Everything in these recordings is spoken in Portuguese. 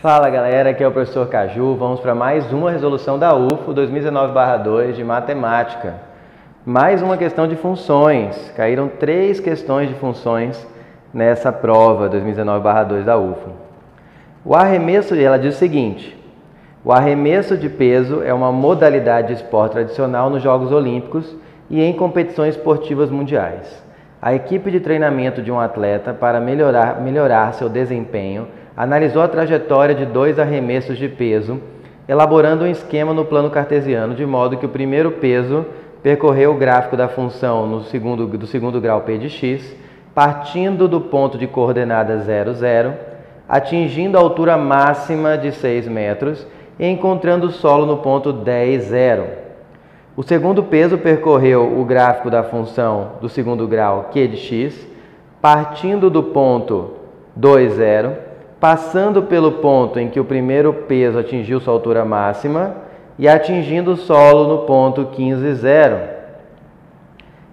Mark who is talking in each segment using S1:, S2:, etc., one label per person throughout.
S1: Fala galera, aqui é o professor Caju. Vamos para mais uma resolução da UFO 2019/2 de matemática. Mais uma questão de funções. Caíram 3 questões de funções nessa prova 2019/2 da UFO. O arremesso, ela diz o seguinte: o arremesso de peso é uma modalidade de esporte tradicional nos Jogos Olímpicos e em competições esportivas mundiais. A equipe de treinamento de um atleta, para melhorar seu desempenho, analisou a trajetória de 2 arremessos de peso, elaborando um esquema no plano cartesiano, de modo que o primeiro peso percorreu o gráfico da função do segundo grau p de x, partindo do ponto de coordenada 0, 0, atingindo a altura máxima de 6 metros e encontrando o solo no ponto 10, 0. O segundo peso percorreu o gráfico da função do segundo grau q de x, partindo do ponto 2, 0, passando pelo ponto em que o primeiro peso atingiu sua altura máxima e atingindo o solo no ponto 15, 0.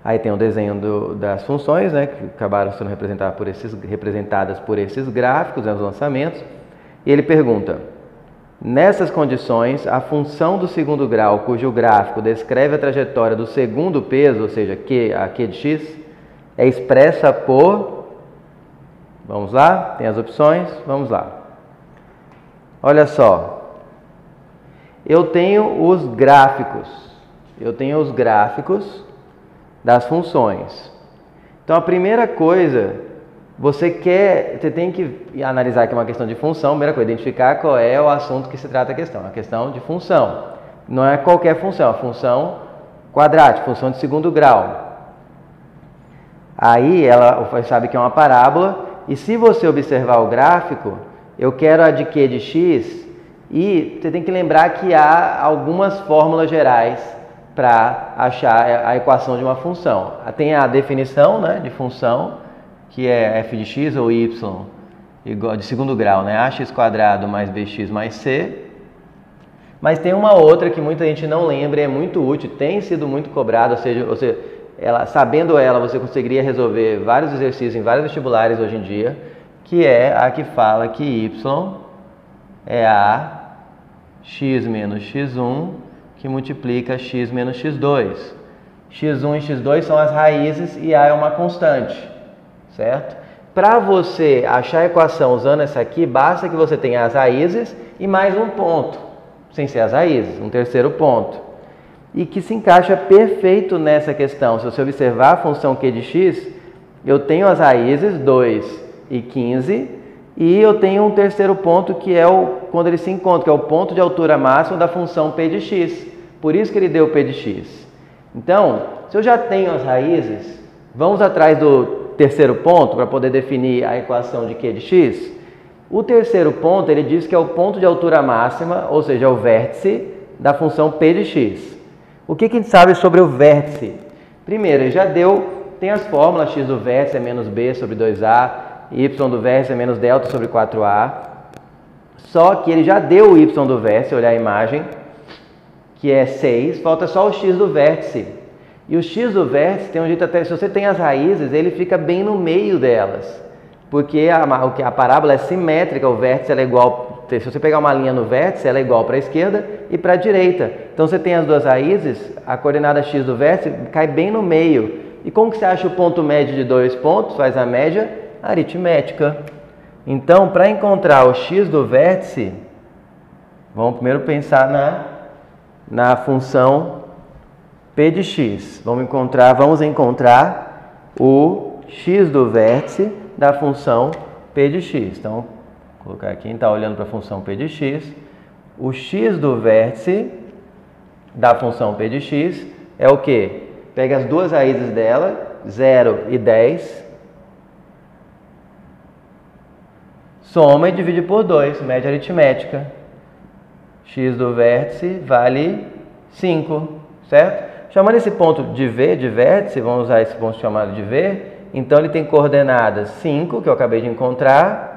S1: Aí tem o desenho das funções, né, que acabaram sendo representadas por esses gráficos, né, os lançamentos. E ele pergunta: nessas condições, a função do segundo grau, cujo gráfico descreve a trajetória do segundo peso, ou seja, a q de x, é expressa por... Vamos lá? Tem as opções? Vamos lá. Olha só. Eu tenho os gráficos. Das funções. Então, a primeira coisa, você tem que analisar aqui uma questão de função. Primeira coisa, identificar qual é o assunto que se trata a questão. A questão de função. Não é qualquer função, é a função quadrática, função de segundo grau. Aí, ela sabe que é uma parábola. E se você observar o gráfico, eu quero a de q de x, e você tem que lembrar que há algumas fórmulas gerais para achar a equação de uma função. Tem a definição, né, de função, que é f de x ou y igual, de segundo grau, né, ax² mais bx mais c. Mas tem uma outra que muita gente não lembra e é muito útil, tem sido muito cobrada, ou seja, sabendo ela, você conseguiria resolver vários exercícios em vários vestibulares hoje em dia, que é a que fala que y é a x menos x1 que multiplica x menos x2. x1 e x2 são as raízes e a é uma constante, certo? Para você achar a equação usando essa aqui, basta que você tenha as raízes e mais um ponto, sem ser as raízes, um terceiro ponto. E que se encaixa perfeito nessa questão. Se você observar a função q de x, eu tenho as raízes 2 e 15, e eu tenho um terceiro ponto que é quando eles se encontram, que é o ponto de altura máxima da função p de x. Por isso que ele deu p de x. Então, se eu já tenho as raízes, vamos atrás do terceiro ponto para poder definir a equação de q de x. O terceiro ponto, ele diz que é o ponto de altura máxima, ou seja, o vértice da função p de x. O que a gente sabe sobre o vértice? Primeiro, ele já tem as fórmulas, x do vértice é menos b sobre 2a, y do vértice é menos delta sobre 4a. Só que ele já deu o y do vértice, olhar a imagem, que é 6, falta só o x do vértice. E o x do vértice tem um jeito até, se você tem as raízes, ele fica bem no meio delas. Porque a parábola é simétrica, o vértice ela é igual... Se você pegar uma linha no vértice, ela é igual para a esquerda e para a direita. Então, você tem as duas raízes, a coordenada x do vértice cai bem no meio. E como que você acha o ponto médio de 2 pontos? Faz a média aritmética. Então, para encontrar o x do vértice, vamos primeiro pensar na função p de x. Vamos encontrar o x do vértice da função p de x. Então, vou colocar aqui, está olhando para a função p de x. O x do vértice da função p de x é o quê? Pega as duas raízes dela, 0 e 10, soma e divide por 2, média aritmética. X do vértice vale 5, certo? Chamando esse ponto de V, de vértice, vamos usar esse ponto chamado de V, então ele tem coordenadas 5, que eu acabei de encontrar,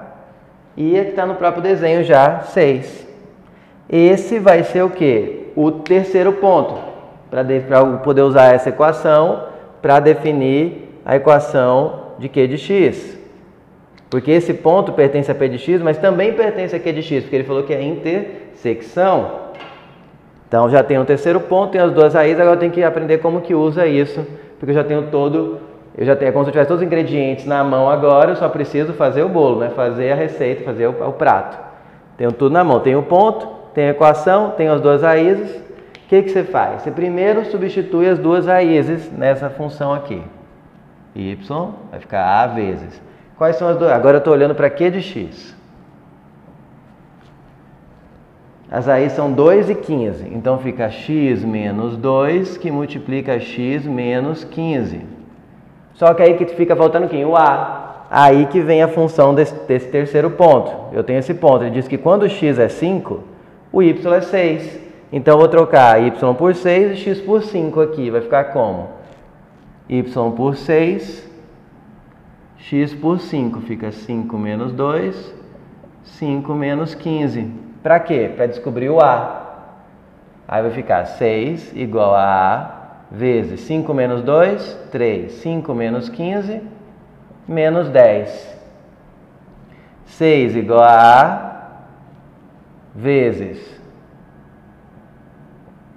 S1: e está no próprio desenho já, 6. Esse vai ser o quê? O terceiro ponto, para poder usar essa equação para definir a equação de Q de x. Porque esse ponto pertence a P de x, mas também pertence a Q de x, porque ele falou que é intersecção. Então já tenho o terceiro ponto, tenho as duas raízes, agora eu tenho que aprender como que usa isso, porque eu já tenho é como se eu tivesse todos os ingredientes na mão agora, eu só preciso fazer o bolo, né? Fazer a receita, fazer o prato. Tenho tudo na mão, tenho o ponto, tenho a equação, tenho as duas raízes. O que você faz? Você primeiro substitui as duas raízes nessa função aqui. Y vai ficar A vezes. Quais são as duas? Agora eu estou olhando para Q de x. As raízes são 2 e 15. Então fica x menos 2 que multiplica x menos 15. Só que aí que fica faltando quem? O A. Aí que vem a função desse terceiro ponto. Eu tenho esse ponto. Ele diz que quando o x é 5, o y é 6. Então eu vou trocar y por 6 e x por 5 aqui. Vai ficar como? Y por 6, x por 5. Fica 5 menos 2, 5 menos 15. Para quê? Para descobrir o A. Aí vai ficar 6 igual a A vezes 5 menos 2, 3. 5 menos 15, menos 10. 6 igual a A vezes...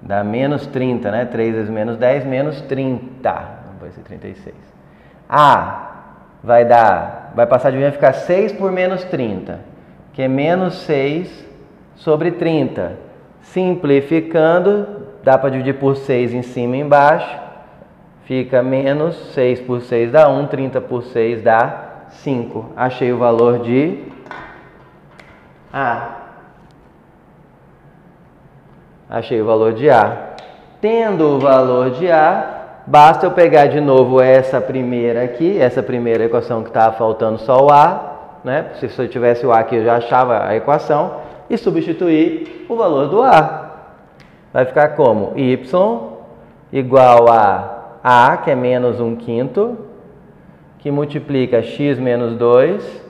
S1: dá menos 30, né? 3 vezes menos 10, menos 30. Não vai ser 36. A vai passar de 20 a ficar 6 por menos 30, que é menos 6 sobre 30. Simplificando, dá para dividir por 6 em cima e embaixo. Fica menos 6 por 6 dá 1, 30 por 6 dá 5. Achei o valor de A. Achei o valor de A. Tendo o valor de A, basta eu pegar de novo essa primeira aqui, essa primeira equação que estava faltando só o A, né? Se eu tivesse o A aqui eu já achava a equação, e substituir o valor do A. Vai ficar como? Y igual a A, que é menos 1/5, que multiplica x menos 2,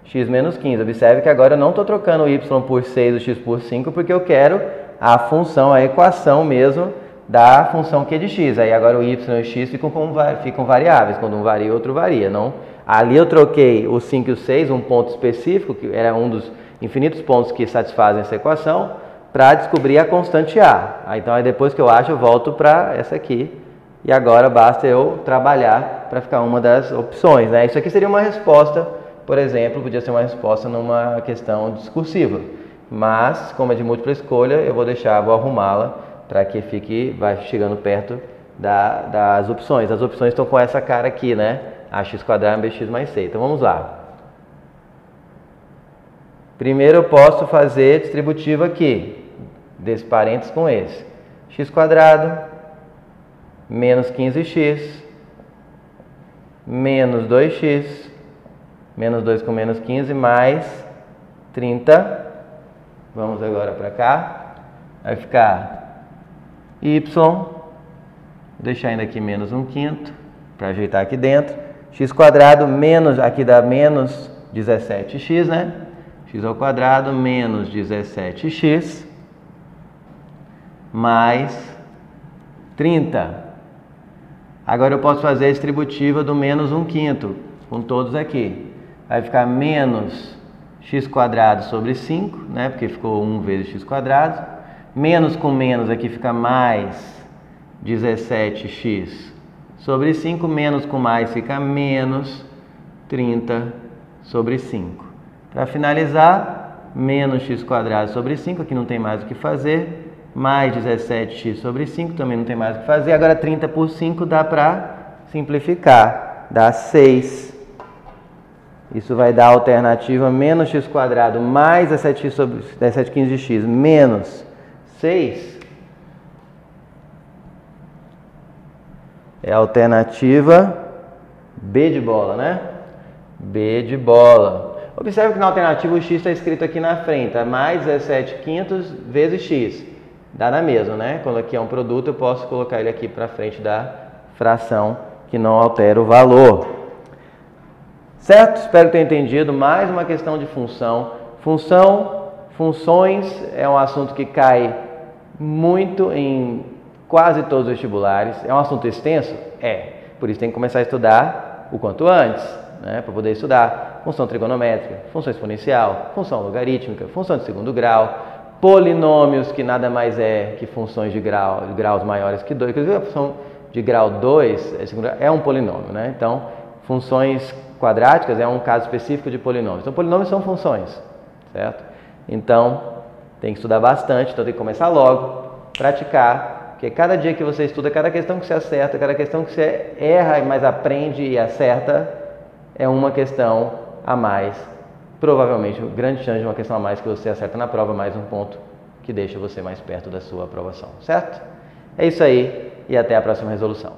S1: x menos 15. Observe que agora eu não estou trocando o y por 6 e o x por 5, porque eu quero a função, a equação mesmo da função Q de x. Aí agora o y e o x ficam variáveis, quando um varia, outro varia. Não? Ali eu troquei o 5 e o 6, um ponto específico, que era um dos infinitos pontos que satisfazem essa equação, para descobrir a constante A. Então aí depois que eu acho, eu volto para essa aqui. E agora basta eu trabalhar para ficar uma das opções, né? Isso aqui seria uma resposta, por exemplo, podia ser uma resposta numa questão discursiva. Mas, como é de múltipla escolha, eu vou arrumá-la para que vai chegando perto das opções. As opções estão com essa cara aqui, né? Ax² bx mais c. Então vamos lá. Primeiro eu posso fazer distributivo aqui, desse parênteses com esse. X² menos 15x, menos 2x, menos 2 com menos 15, mais 30. Vamos agora para cá. Vai ficar y, vou deixar ainda aqui menos 1/5, para ajeitar aqui dentro. X² menos, aqui dá menos 17x, né? X² menos 17x, mais 30. Agora eu posso fazer a distributiva do menos 1/5, com todos aqui. Vai ficar menos x² sobre 5, né? Porque ficou 1 vezes x². Menos com menos aqui fica mais 17x sobre 5. Menos com mais fica menos 30 sobre 5. Para finalizar, menos x² sobre 5, aqui não tem mais o que fazer. Mais 17x sobre 5, também não tem mais o que fazer. Agora 30 por 5 dá para simplificar, dá 6. Isso vai dar a alternativa menos x² mais 17x sobre 17/15 de x menos 6. É a alternativa B de bola, né? B de bola. Observe que na alternativa o x está escrito aqui na frente, tá? Mais 17/5 vezes x. Dá na mesma, né? Quando aqui é um produto, eu posso colocar ele aqui para frente da fração, que não altera o valor. Certo? Espero que tenha entendido. Mais uma questão de função. Funções é um assunto que cai muito em quase todos os vestibulares. É um assunto extenso? É. Por isso tem que começar a estudar o quanto antes, né, para poder estudar função trigonométrica, função exponencial, função logarítmica, função de segundo grau, polinômios, que nada mais é que funções de graus maiores que 2, inclusive a função de grau 2 é um polinômio, né? Então, funções quadráticas é um caso específico de polinômios. Então, polinômios são funções, certo? Então, tem que estudar bastante, então tem que começar logo, praticar, porque cada dia que você estuda, cada questão que você acerta, cada questão que você erra, mas aprende e acerta, é uma questão a mais. Provavelmente, grande chance de uma questão a mais que você acerta na prova, mais um ponto que deixa você mais perto da sua aprovação, certo? É isso aí e até a próxima resolução.